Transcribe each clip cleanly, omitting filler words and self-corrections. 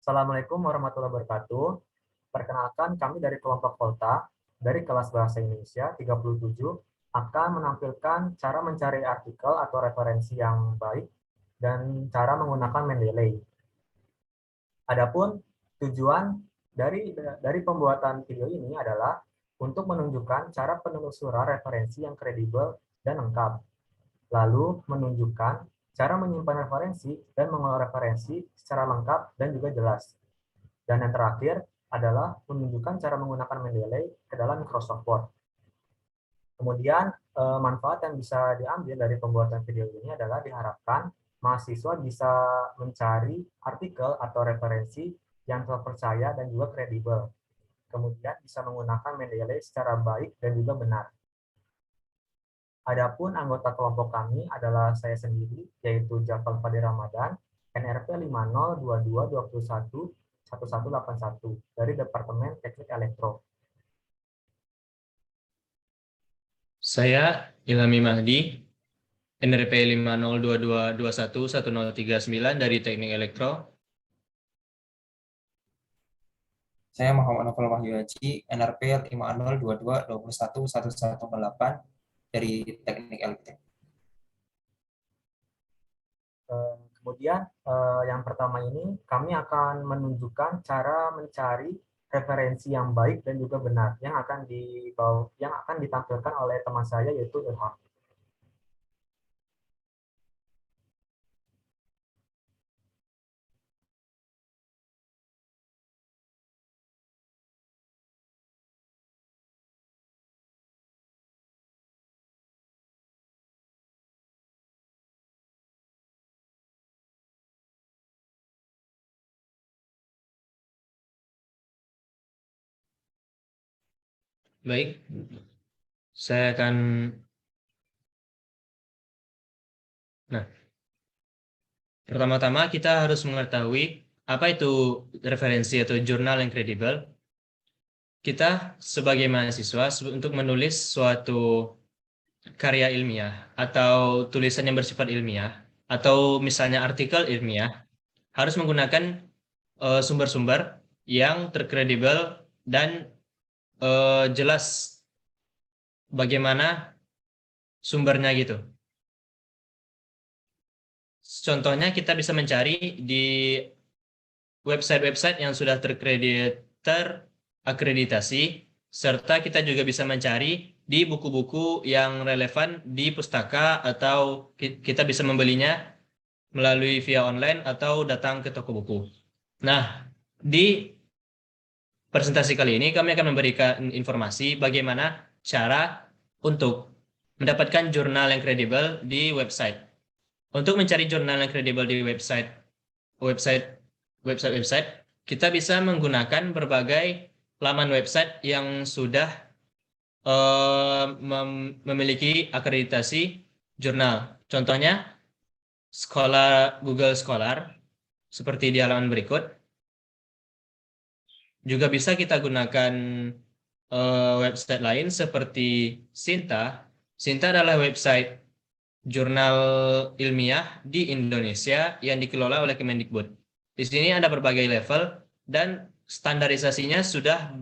Assalamualaikum warahmatullahi wabarakatuh. Perkenalkan, kami dari kelompok Volta, dari kelas Bahasa Indonesia 37, akan menampilkan cara mencari artikel atau referensi yang baik dan cara menggunakan Mendeley. Adapun tujuan dari pembuatan video ini adalah untuk menunjukkan cara penelusuran referensi yang kredibel dan lengkap, lalu menunjukkan cara menyimpan referensi dan mengolah referensi secara lengkap dan juga jelas. Dan yang terakhir adalah menunjukkan cara menggunakan Mendeley ke dalam Microsoft Word. Kemudian manfaat yang bisa diambil dari pembuatan video ini adalah diharapkan mahasiswa bisa mencari artikel atau referensi yang terpercaya dan juga kredibel. Kemudian bisa menggunakan Mendeley secara baik dan juga benar. Adapun anggota kelompok kami adalah saya sendiri, yaitu Jafar Fadil Ramadan, NRP 5022211181 dari Departemen Teknik Elektro. Saya Ilhami Mahdi, NRP 5022211039 dari Teknik Elektro. Saya Muhammad Novel Wahyu Haji, NRP 5022211108 dari Teknik Elektro. Kemudian yang pertama ini kami akan menunjukkan cara mencari referensi yang baik dan juga benar yang akan ditampilkan oleh teman saya, yaitu Ilham. Baik, saya akan... Nah, pertama-tama kita harus mengetahui apa itu referensi atau jurnal yang kredibel. Kita sebagai mahasiswa untuk menulis suatu karya ilmiah atau tulisan yang bersifat ilmiah atau misalnya artikel ilmiah harus menggunakan sumber-sumber yang terkredibel dan jelas bagaimana sumbernya gitu. Contohnya kita bisa mencari di website-website yang sudah terakreditasi, serta kita juga bisa mencari di buku-buku yang relevan di pustaka, atau kita bisa membelinya melalui via online atau datang ke toko buku. Nah, di presentasi kali ini kami akan memberikan informasi bagaimana cara untuk mendapatkan jurnal yang kredibel di website. Untuk mencari jurnal yang kredibel di website, kita bisa menggunakan berbagai laman website yang sudah memiliki akreditasi jurnal. Contohnya Google Scholar seperti di halaman berikut. Juga bisa kita gunakan website lain seperti Sinta. Sinta adalah website jurnal ilmiah di Indonesia yang dikelola oleh Kemendikbud. Di sini ada berbagai level dan standarisasinya sudah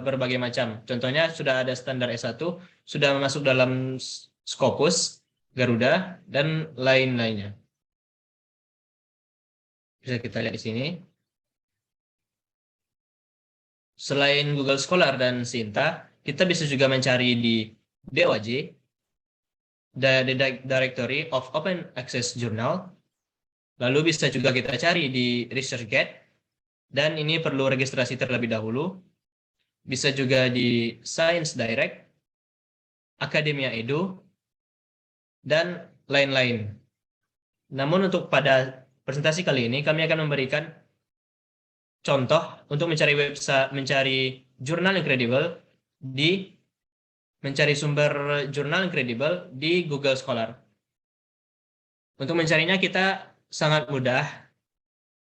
berbagai macam. Contohnya sudah ada standar S1, sudah masuk dalam Scopus, Garuda, dan lain-lainnya. Bisa kita lihat di sini. Selain Google Scholar dan Sinta, kita bisa juga mencari di DOAJ, the Directory of Open Access Journal. Lalu bisa juga kita cari di ResearchGate, dan ini perlu registrasi terlebih dahulu. Bisa juga di Science Direct, Academia Edu, dan lain-lain. Namun untuk pada presentasi kali ini kami akan memberikan contoh untuk mencari jurnal yang kredibel mencari sumber jurnal yang kredibel di Google Scholar. Untuk mencarinya kita sangat mudah.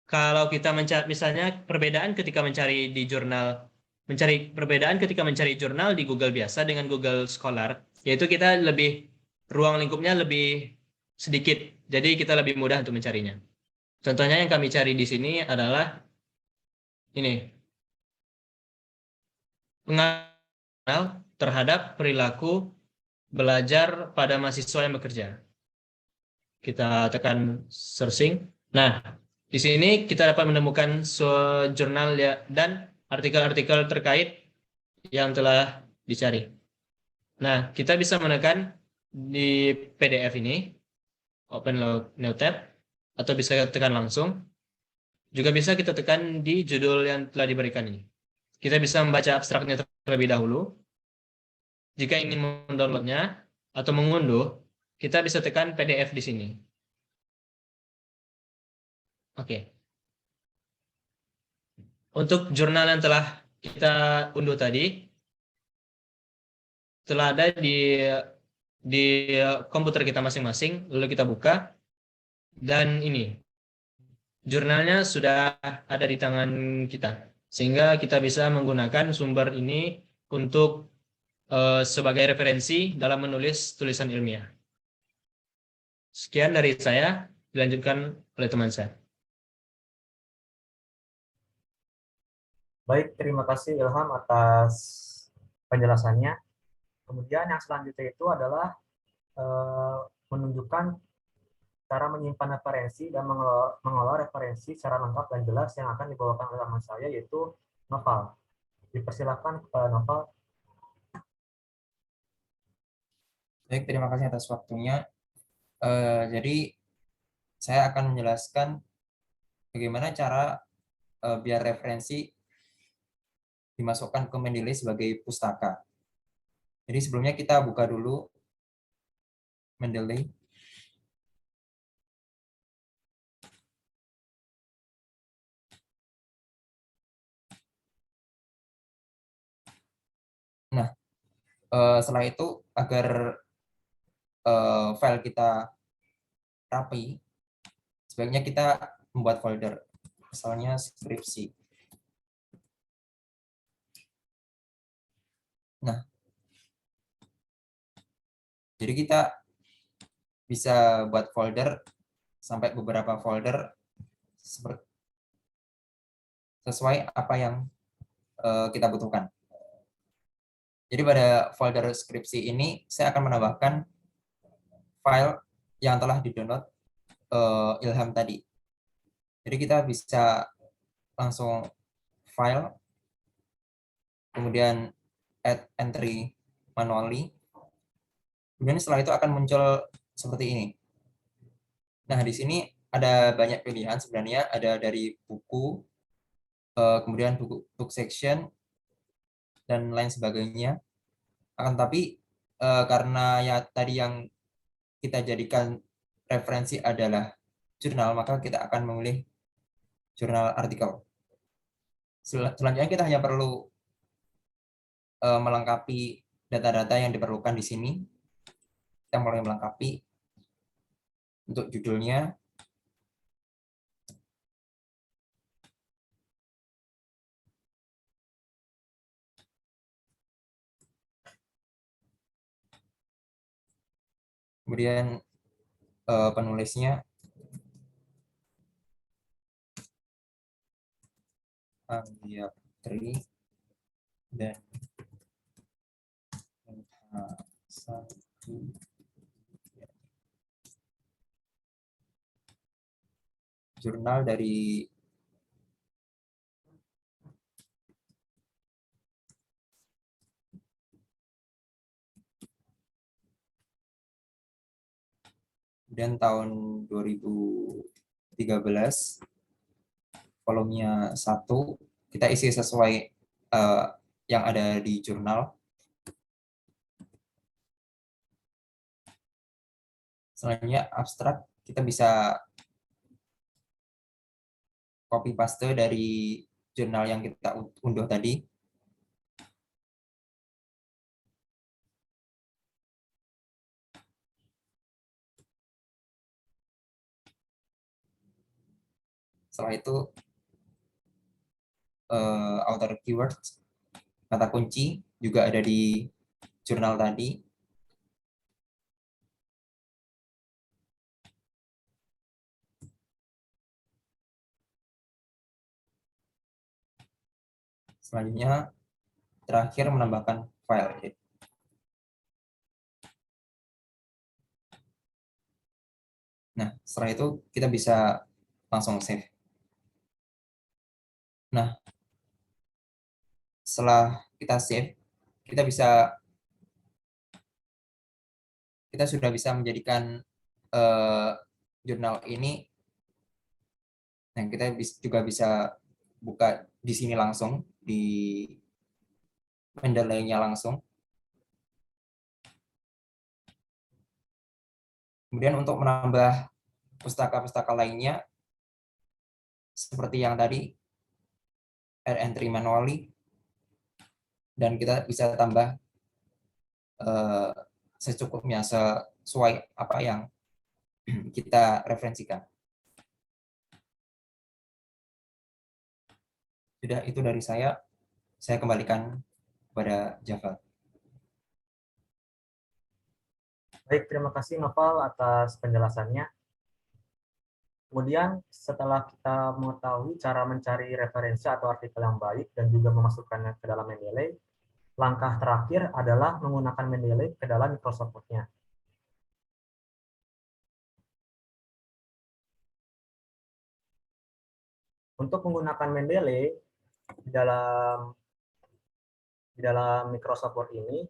Kalau kita misalnya perbedaan ketika mencari jurnal di Google biasa dengan Google Scholar, yaitu kita ruang lingkupnya lebih sedikit, jadi kita lebih mudah untuk mencarinya. Contohnya yang kami cari di sini adalah ini, pengenal terhadap perilaku belajar pada mahasiswa yang bekerja. Kita tekan searching. Nah, di sini kita dapat menemukan jurnal ya, dan artikel-artikel terkait yang telah dicari. Nah, kita bisa menekan di PDF ini, Open New Tab, atau bisa tekan langsung. Juga bisa kita tekan di judul yang telah diberikan ini. Kita bisa membaca abstraknya terlebih dahulu. Jika ingin mendownloadnya atau mengunduh, kita bisa tekan PDF di sini. Oke. Untuk jurnal yang telah kita unduh tadi, telah ada di komputer kita masing-masing, lalu kita buka, dan ini jurnalnya sudah ada di tangan kita, sehingga kita bisa menggunakan sumber ini untuk sebagai referensi dalam menulis tulisan ilmiah. Sekian dari saya, dilanjutkan oleh teman saya. Baik, terima kasih Ilham atas penjelasannya. Kemudian yang selanjutnya itu adalah menunjukkan cara menyimpan referensi dan mengelola referensi secara lengkap dan jelas yang akan dibawakan oleh teman saya, yaitu Noval. Dipersilakan kepada Noval. Baik, terima kasih atas waktunya. Jadi saya akan menjelaskan bagaimana cara biar referensi dimasukkan ke Mendeley sebagai pustaka. Jadi sebelumnya kita buka dulu Mendeley. Nah, setelah itu agar file kita rapi, sebaiknya kita membuat folder, misalnya skripsi. Nah, jadi kita bisa buat folder sampai beberapa folder sesuai apa yang kita butuhkan. Jadi pada folder skripsi ini saya akan menambahkan file yang telah di-download Ilham tadi. Jadi kita bisa langsung file, kemudian add entry manually. Kemudian setelah itu akan muncul seperti ini. Nah, di sini ada banyak pilihan sebenarnya, ada dari buku, kemudian book section, dan lain sebagainya. Akan tapi karena ya tadi yang kita jadikan referensi adalah jurnal, maka kita akan memilih jurnal artikel. Selanjutnya kita hanya perlu melengkapi data-data yang diperlukan di sini. Kita mulai melengkapi untuk judulnya. Kemudian penulisnya Anggia Putri dan jurnal dari kemudian tahun 2013 volumenya 1 kita isi sesuai yang ada di jurnal. Selanjutnya abstrak, kita bisa copy paste dari jurnal yang kita unduh tadi. Setelah itu outer keywords, kata kunci juga ada di jurnal tadi. Selanjutnya, terakhir menambahkan file. Nah, setelah itu kita bisa langsung save. Nah, setelah kita save, kita sudah bisa menjadikan jurnal ini. Nah, kita juga bisa buka di sini langsung, di Mendeley-nya langsung. Kemudian untuk menambah pustaka-pustaka lainnya, seperti yang tadi, add entry manually, dan kita bisa tambah secukupnya sesuai apa yang kita referensikan. Sudah, itu dari saya kembalikan kepada Java. Baik, terima kasih Noval atas penjelasannya. Kemudian setelah kita mengetahui cara mencari referensi atau artikel yang baik dan juga memasukkannya ke dalam Mendeley, langkah terakhir adalah menggunakan Mendeley ke dalam Microsoft Word-nya. Untuk menggunakan Mendeley di dalam Microsoft Word ini,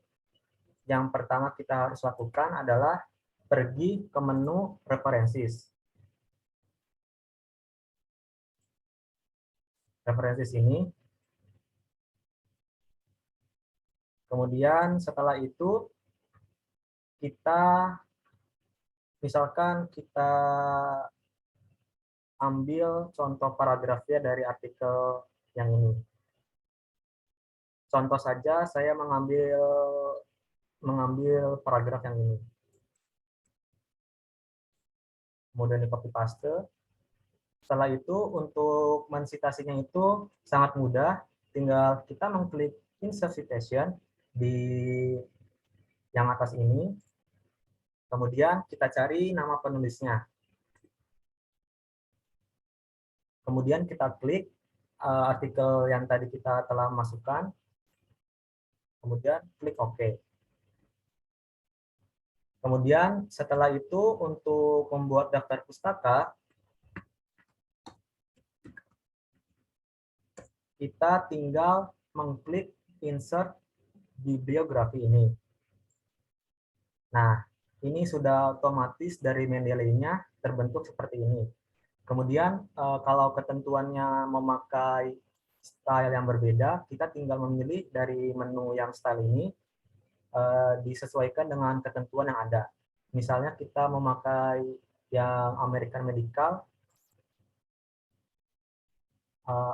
yang pertama kita harus lakukan adalah pergi ke menu References. References ini. Kemudian setelah itu misalkan kita ambil contoh paragrafnya dari artikel yang ini. Contoh saja saya mengambil paragraf yang ini. Kemudian di copy paste. Setelah itu untuk mensitasinya itu sangat mudah, tinggal kita mengklik insert citation di yang atas ini. Kemudian kita cari nama penulisnya. Kemudian kita klik artikel yang tadi kita telah masukkan. Kemudian klik OK. Kemudian setelah itu untuk membuat daftar pustaka, kita tinggal mengklik insert bibliografi ini. Nah, ini sudah otomatis dari Mendeley-nya terbentuk seperti ini. Kemudian kalau ketentuannya memakai style yang berbeda, kita tinggal memilih dari menu yang style ini disesuaikan dengan ketentuan yang ada. Misalnya kita memakai yang American Medical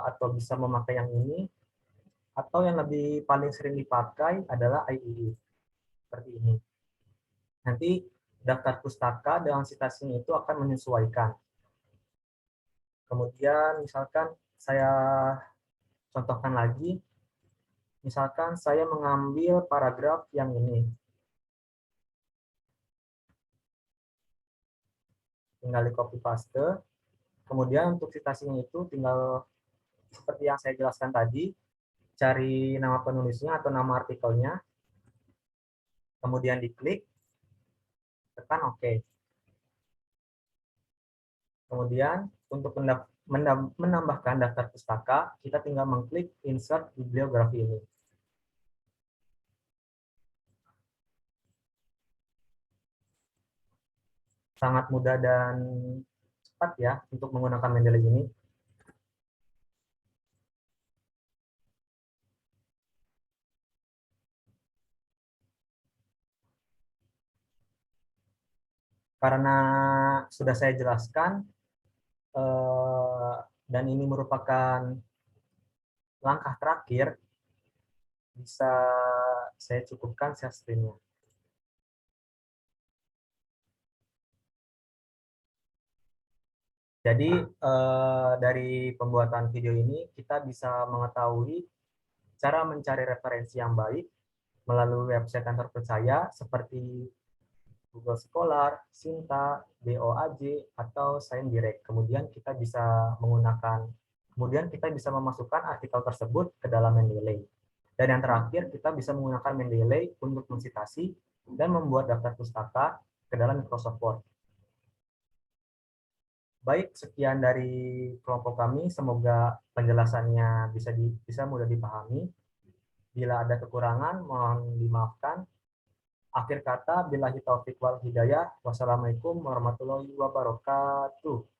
atau bisa memakai yang ini, atau yang lebih paling sering dipakai adalah IEE seperti ini. Nanti daftar pustaka dengan citasinya itu akan menyesuaikan. Kemudian misalkan saya contohkan lagi, misalkan saya mengambil paragraf yang ini. Tinggal di copy paste. Kemudian untuk citasinya itu tinggal seperti yang saya jelaskan tadi, cari nama penulisnya atau nama artikelnya, kemudian diklik, tekan OK. Kemudian untuk menambahkan daftar pustaka, kita tinggal mengklik insert bibliografi ini. Sangat mudah dan cepat ya untuk menggunakan Mendeley ini. Karena sudah saya jelaskan, dan ini merupakan langkah terakhir, bisa saya cukupkan share screen-nya. Jadi dari pembuatan video ini kita bisa mengetahui cara mencari referensi yang baik melalui website yang terpercaya seperti Google Scholar, Sinta, DOAJ, atau ScienceDirect. Kemudian kita bisa menggunakan Kemudian kita bisa memasukkan artikel tersebut ke dalam Mendeley. Dan yang terakhir, kita bisa menggunakan Mendeley untuk mensitasi dan membuat daftar pustaka ke dalam Microsoft Word. Baik, sekian dari kelompok kami. Semoga penjelasannya bisa mudah dipahami. Bila ada kekurangan, mohon dimaafkan. Akhir kata, billahi taufiq wal hidayah. Wassalamualaikum warahmatullahi wabarakatuh.